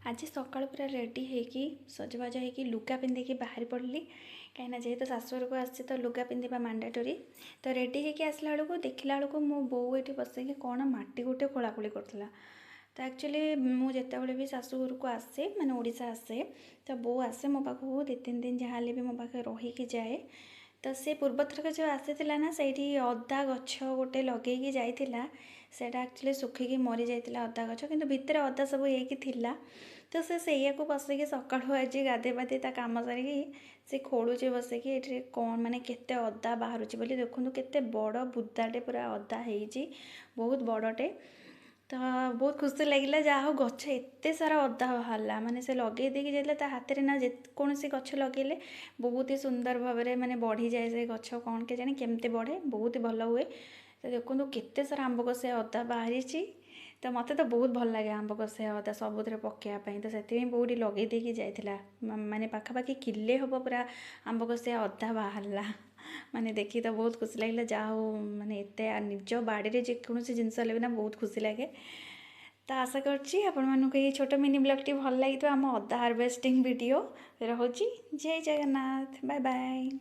आज सकाल पूरा रेडी होगी सजबाज होगी लुगा पिंधिकी बाहरी पड़ी कहीं जेहेतु शाशुघर को आसी तो लुगा पिंधा मांडाटोरी तो रेडी होगी आसला बेलू देखला बेलू मो बो ये बसैक कौन माटी गोटे खोलाखोली करता। तो एक्चुअली मुझे भी शाशुघर को आसे मैंने ओडिशा आसे तो बो आसे मो पाखु 2-3 दिन जहाँ भी मो पाखे रहीकि जाए। तो से पूर्वथरक जो आसी ना से अदा गछ गोटे लगे जाइला सेटा एक्चुअली सुखिकी मरी जाइला अदा गछ किंतु भितर अदा सब होइकी तो से को बसैकी सकाळु आज गाधे पाधे ता काम सारिकी से खोलुचे बसैकी ये कौन माने केते अदा बाहर बोली देखूँ केते बड़ बुदाटे पूरा अदा होइची बहुत बड़टे। तो बहुत खुशी लगिला जहाँ हो गछ एत सारा अदा बाहरला माने से लगे देकी जाइला ता हाथ में ना कौन सी गछ लगे बहुत ही सुंदर भाव में माने बढ़ी जाए से गछ कौन के जाने केमते बढ़े बहुत ही भल हुए। तो देखो केते सारा आंब कषे अदा बाहरी तो मत तो बहुत भल लगे आंब कषे अदा सबुद पकाइवाई तो से बहुत लगे देकी जाइला माने पाखापाखि किले हम पूरा आंब कषे अदा बाहरला माने देखी तो बहुत खुशी लगे जहाँ हो माने एत निज बाड़ी में जेकोसी जिनस ना बहुत खुशी लगे। तो आशा करछि आपण मानक ये छोट मिनी ब्लॉगटी भल लगी आम अदा हार्वेस्टिंग वीडियो रोची। जय जगन्नाथ बाय बाय।